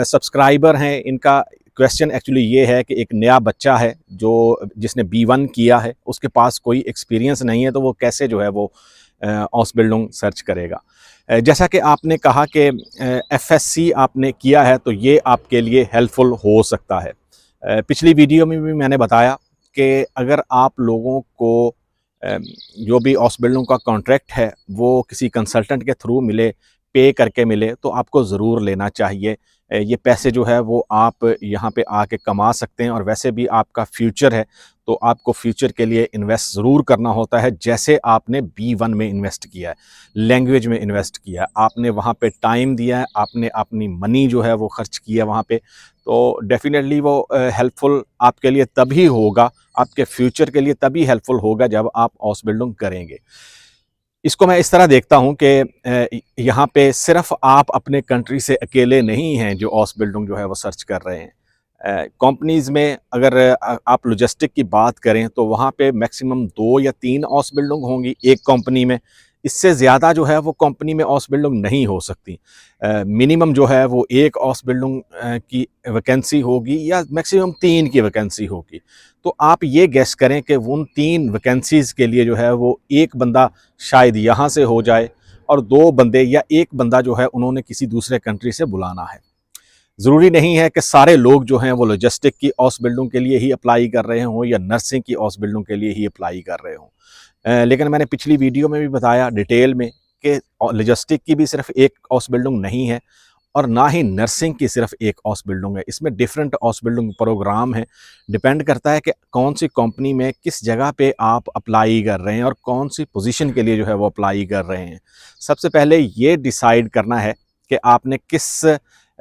Subscriber हैं इनका question actually ये है कि एक नया बच्चा है जो जिसने B1 किया है, उसके पास कोई एक्सपीरियंस नहीं है, तो वो कैसे जो है वो ऑसबिल्डिंग सर्च करेगा। जैसा कि आपने कहा कि FSC आपने किया है तो ये आपके लिए हेल्पफुल हो सकता है। पिछली वीडियो में भी मैंने बताया कि अगर आप लोगों को जो भी ऑसबिल्डिंग का कॉन्ट्रैक्ट है वो किसी कंसल्टेंट के थ्रू मिले, पे करके मिले, तो आपको ज़रूर लेना चाहिए। ये पैसे जो है वो आप यहाँ पे आके कमा सकते हैं और वैसे भी आपका फ्यूचर है, तो आपको फ्यूचर के लिए इन्वेस्ट ज़रूर करना होता है। जैसे आपने B1 में इन्वेस्ट किया है, लैंग्वेज में इन्वेस्ट किया है, आपने वहाँ पे टाइम दिया है, आपने अपनी मनी जो है वो खर्च किया वहाँ पे, तो डेफ़िनेटली वो हेल्पफुल आपके लिए तभी होगा, आपके फ्यूचर के लिए तभी हेल्पफुल होगा जब आप हाउस बिल्डिंग करेंगे। इसको मैं इस तरह देखता हूँ कि यहाँ पे सिर्फ आप अपने कंट्री से अकेले नहीं हैं जो हाउस बिल्डिंग जो है वो सर्च कर रहे हैं। कंपनीज़ में अगर आप लॉजिस्टिक की बात करें तो वहाँ पे मैक्सिमम 2 या 3 हाउस बिल्डिंग होंगी एक कंपनी में। इससे ज़्यादा जो है वो कंपनी में हाउस बिल्डिंग नहीं हो सकती। मिनिमम जो है वो 1 हाउस बिल्डिंग की वैकेंसी होगी या मैक्सिमम 3 की वैकेंसी होगी। तो आप ये गेस करें कि उन 3 वैकेंसीज़ के लिए जो है वो 1 बंदा शायद यहाँ से हो जाए और 2 बंदे या 1 बंदा जो है उन्होंने किसी दूसरे कंट्री से बुलाना है। ज़रूरी नहीं है कि सारे लोग जो हैं वो लॉजिस्टिक की हाउस बिल्डिंग के लिए ही अप्लाई कर रहे हों या नर्सिंग की हाउस बिल्डिंग के लिए ही अप्लाई कर रहे हों। लेकिन मैंने पिछली वीडियो में भी बताया डिटेल में कि लॉजिस्टिक की भी सिर्फ एक हाउस बिल्डिंग नहीं है और ना ही नर्सिंग की सिर्फ एक हाउस बिल्डिंग है। इसमें डिफरेंट हाउस बिल्डिंग प्रोग्राम है। डिपेंड करता है कि कौन सी कंपनी में किस जगह पे आप अप्लाई कर रहे हैं और कौन सी पोजीशन के लिए जो है वो अप्लाई कर रहे हैं। सबसे पहले ये डिसाइड करना है कि आपने किस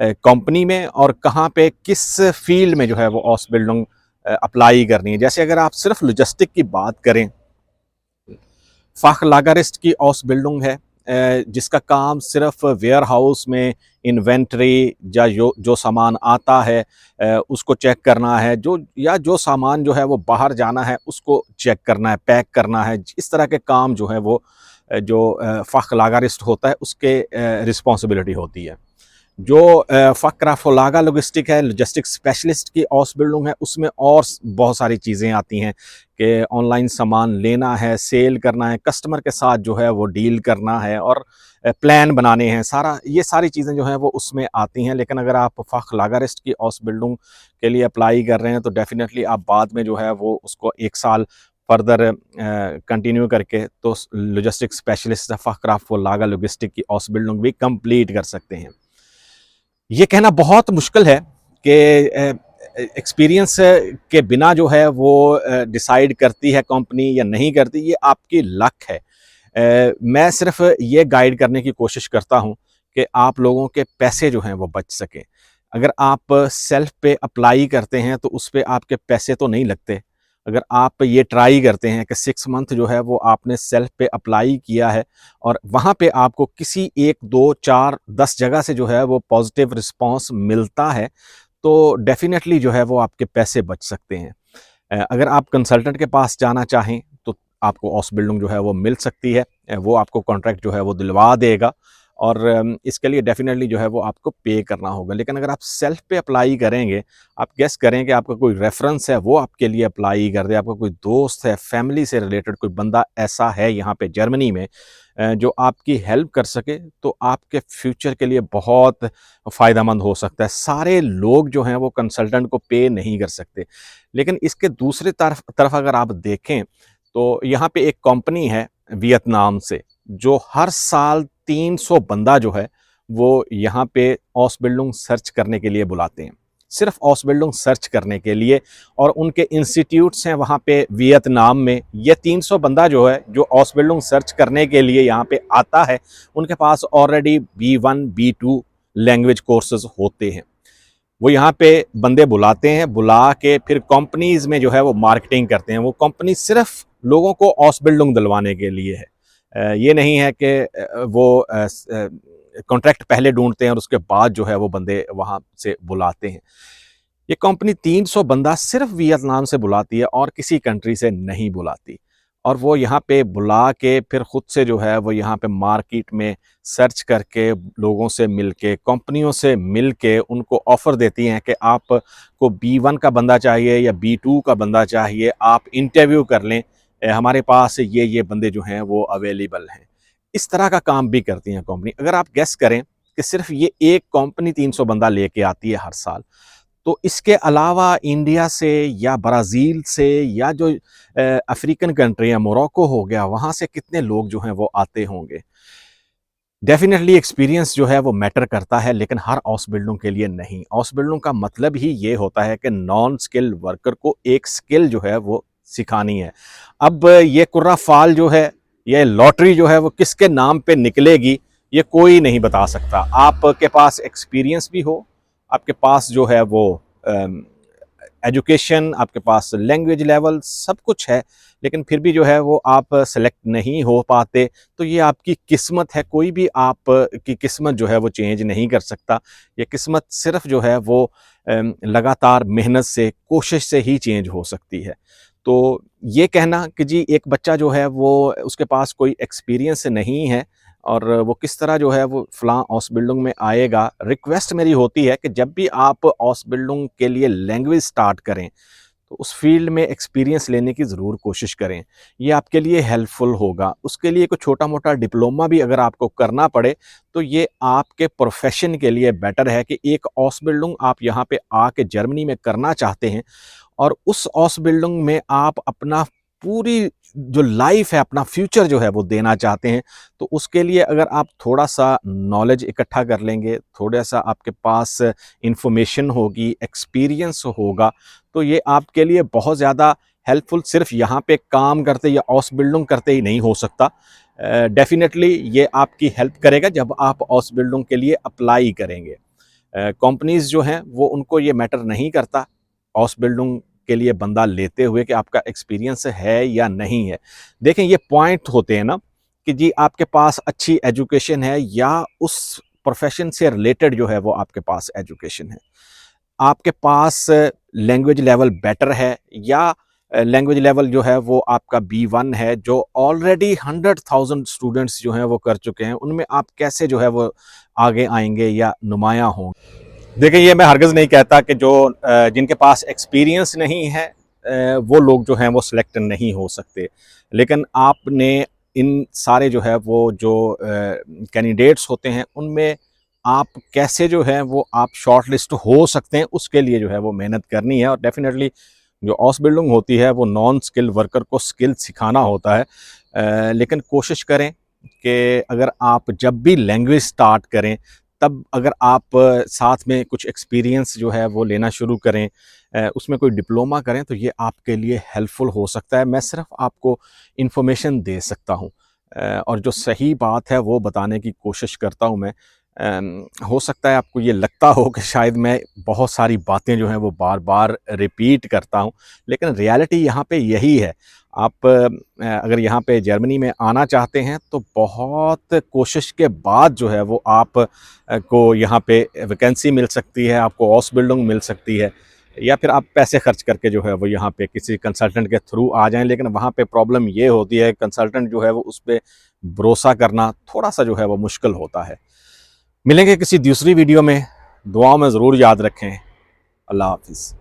कंपनी में और कहाँ पे किस फील्ड में जो है वो हाउस बिल्डिंग अप्लाई करनी है। जैसे अगर आप सिर्फ लॉजिस्टिक की बात करें, फ़ाखलागारिस्ट की हाउस बिल्डिंग है जिसका काम सिर्फ वेयर हाउस में इन्वेंट्री या जो सामान आता है उसको चेक करना है, जो सामान जो है वो बाहर जाना है उसको चेक करना है, पैक करना है। इस तरह के काम जो है वो फ़ाखलागारिस्ट होता है उसके रिस्पॉन्सिबिलिटी होती है। जो फ़क्राफ़ोलागा लॉजिस्टिक है, लॉजिस्टिक स्पेशलिस्ट की हाउस बिल्डिंग है, उसमें और बहुत सारी चीज़ें आती हैं कि ऑनलाइन सामान लेना है, सेल करना है, कस्टमर के साथ जो है वो डील करना है और प्लान बनाने हैं। ये सारी चीज़ें जो हैं वो उसमें आती हैं। लेकिन अगर आप फ़ाखलागारिस्ट की हाउस बिल्डिंग के लिए अप्लाई कर रहे हैं तो डेफ़िनेटली आप बाद में जो है वो उसको 1 साल फर्दर कंटिन्यू करके तो लॉजिस्टिक स्पेशलिस्ट फ़क्राफ़ोलागा लॉजिस्टिक की हाउस बिल्डिंग भी कंप्लीट कर सकते हैं। ये कहना बहुत मुश्किल है कि एक्सपीरियंस के बिना जो है वो डिसाइड करती है कंपनी या नहीं करती, ये आपकी लक है। मैं सिर्फ ये गाइड करने की कोशिश करता हूँ कि आप लोगों के पैसे जो हैं वो बच सकें। अगर आप सेल्फ पे अप्लाई करते हैं तो उस पे आपके पैसे तो नहीं लगते। अगर आप ये ट्राई करते हैं कि 6 मंथ जो है वो आपने सेल्फ पे अप्लाई किया है और वहाँ पे आपको किसी 1, 2, 4, 10 जगह से जो है वो पॉजिटिव रिस्पॉन्स मिलता है, तो डेफ़िनेटली जो है वो आपके पैसे बच सकते हैं। अगर आप कंसल्टेंट के पास जाना चाहें तो आपको हाउस बिल्डिंग जो है वो मिल सकती है। वो आपको कॉन्ट्रैक्ट जो है वो दिलवा देगा और इसके लिए डेफ़िनेटली जो है वो आपको पे करना होगा। लेकिन अगर आप सेल्फ पे अप्लाई करेंगे, आप गेस करें कि आपका कोई रेफ़रेंस है वो आपके लिए अप्लाई कर दे, आपका कोई दोस्त है, फैमिली से रिलेटेड कोई बंदा ऐसा है यहाँ पे जर्मनी में जो आपकी हेल्प कर सके, तो आपके फ्यूचर के लिए बहुत फ़ायदेमंद हो सकता है। सारे लोग जो हैं वो कंसल्टेंट को पे नहीं कर सकते। लेकिन इसके दूसरी तरफ अगर आप देखें तो यहाँ पे एक कंपनी है वियतनाम से जो हर साल 300 बंदा जो है वो यहाँ पे हाउस बिल्डिंग सर्च करने के लिए बुलाते हैं, सिर्फ हाउस बिल्डिंग सर्च करने के लिए। और उनके इंस्टीट्यूट्स हैं वहाँ पे वियतनाम में। ये 300 बंदा जो है जो हाउस बिल्डिंग सर्च करने के लिए यहाँ पे आता है, उनके पास already B1 B2 language courses होते हैं। वो यहाँ पे बंदे बुलाते हैं, बुला के फिर कंपनीज़ में जो है वो मार्केटिंग करते हैं। वो कंपनी सिर्फ लोगों को हाउस बिल्डिंग दिलवाने के लिए है। ये नहीं है कि वो कॉन्ट्रैक्ट पहले ढूंढते हैं और उसके बाद जो है वो बंदे वहाँ से बुलाते हैं। ये कंपनी 300 बंदा सिर्फ वियतनाम से बुलाती है और किसी कंट्री से नहीं बुलाती। और वो यहाँ पे बुला के फिर ख़ुद से जो है वो यहाँ पे मार्केट में सर्च करके, लोगों से मिल के, कंपनियों से मिल के उनको ऑफ़र देती हैं कि आपको B1 का बंदा चाहिए या B2 का बंदा चाहिए, आप इंटरव्यू कर लें, हमारे पास ये बंदे जो हैं वो अवेलेबल हैं। इस तरह का काम भी करती हैं कंपनी। अगर आप गेस करें कि सिर्फ ये एक कंपनी 300 बंदा लेके आती है हर साल, तो इसके अलावा इंडिया से या ब्राज़ील से या जो अफ्रीकन कंट्री है, मोरक्को हो गया, वहाँ से कितने लोग जो हैं वो आते होंगे। डेफ़िनेटली एक्सपीरियंस जो है वो मैटर करता है, लेकिन हर हाउस बिल्डरों के लिए नहीं। हाउस बिल्डरों का मतलब ही ये होता है कि नॉन स्किल्ड वर्कर को एक स्किल जो है वो सिखानी है। अब ये कुर्रा फाल जो है, ये लॉटरी जो है वो किसके नाम पे निकलेगी, ये कोई नहीं बता सकता। आपके पास एक्सपीरियंस भी हो, आपके पास जो है वो एजुकेशन, आपके पास लैंग्वेज लेवल सब कुछ है, लेकिन फिर भी जो है वो आप सेलेक्ट नहीं हो पाते, तो ये आपकी किस्मत है। कोई भी आप की किस्मत जो है वो चेंज नहीं कर सकता। ये किस्मत सिर्फ जो है वो लगातार मेहनत से, कोशिश से ही चेंज हो सकती है। तो ये कहना कि जी एक बच्चा जो है वो उसके पास कोई एक्सपीरियंस नहीं है और वो किस तरह जो है वो फ़लाँ हाउस बिल्डिंग में आएगा, रिक्वेस्ट मेरी होती है कि जब भी आप हाउस बिल्डिंग के लिए लैंग्वेज स्टार्ट करें, तो उस फील्ड में एक्सपीरियंस लेने की ज़रूर कोशिश करें। ये आपके लिए हेल्पफुल होगा। उसके लिए कोई छोटा-मोटा डिप्लोमा भी अगर आपको करना पड़े, तो ये आपके प्रोफ़ेशन के लिए बेटर है कि एक हाउस बिल्डिंग आप यहाँ पे आके जर्मनी में करना चाहते हैं और उस हाउस बिल्डिंग में आप अपना पूरी जो लाइफ है, अपना फ्यूचर जो है वो देना चाहते हैं, तो उसके लिए अगर आप थोड़ा-सा नॉलेज इकट्ठा कर लेंगे, थोड़ा-सा आपके पास इन्फॉर्मेशन होगी, एक्सपीरियंस होगा, तो ये आपके लिए बहुत ज़्यादा हेल्पफुल सिर्फ़ यहाँ पे काम करते या हाउस बिल्डिंग करते ही नहीं हो सकता। डेफ़िनेटली ये आपकी हेल्प करेगा जब आप हाउस बिल्डिंग के लिए अप्लाई करेंगे। कंपनीज़ जो हैं वो उनको ये मैटर नहीं करता हाउस बिल्डिंग के लिए बंदा लेते हुए कि आपका एक्सपीरियंस है या नहीं है। देखें ये पॉइंट होते हैं ना कि जी आपके पास अच्छी एजुकेशन है या उस प्रोफ़ेशन से रिलेटेड जो है वो आपके पास एजुकेशन है। आपके पास लैंग्वेज लेवल बेटर है या लैंग्वेज लेवल जो है वो आपका B1 है, जो ऑलरेडी 100,000 स्टूडेंट्स जो हैं वो कर चुके हैं, उनमें आप कैसे जो है वो आगे आएँगे या नुमायाँ होंगे। देखिए ये मैं हरगिज़ नहीं कहता कि जो जिनके पास एक्सपीरियंस नहीं है वो लोग जो हैं वो सिलेक्ट नहीं हो सकते। लेकिन आपने इन सारे जो है वो जो कैंडिडेट्स होते हैं उनमें आप कैसे जो है वो आप शॉर्ट लिस्ट हो सकते हैं, उसके लिए जो है वो मेहनत करनी है। और डेफ़िनेटली जो हाउस बिल्डिंग होती है वो नॉन स्किल्ड वर्कर को स्किल सिखाना होता है। लेकिन कोशिश करें कि अगर आप जब भी लैंग्वेज स्टार्ट करें, तब अगर आप साथ में कुछ एक्सपीरियंस जो है वो लेना शुरू करें, उसमें कोई डिप्लोमा करें, तो ये आपके लिए हेल्पफुल हो सकता है। मैं सिर्फ आपको इन्फॉर्मेशन दे सकता हूँ और जो सही बात है वो बताने की कोशिश करता हूँ मैं। हो सकता है आपको ये लगता हो कि शायद मैं बहुत सारी बातें जो हैं वो बार-बार रिपीट करता हूँ, लेकिन रियलिटी यहाँ पे यही है। आप अगर यहाँ पे जर्मनी में आना चाहते हैं तो बहुत कोशिश के बाद जो है वो आप को यहाँ पे वैकेंसी मिल सकती है, आपको हाउस बिल्डिंग मिल सकती है या फिर आप पैसे खर्च करके जो है वो यहाँ पे किसी कंसल्टेंट के थ्रू आ जाएँ। लेकिन वहाँ पे प्रॉब्लम ये होती है कंसल्टेंट जो है वो उस पे भरोसा करना थोड़ा-सा जो है वो मुश्किल होता है। मिलेंगे किसी दूसरी वीडियो में, दुआओं में ज़रूर याद रखें। अल्लाह हाफ़िज़।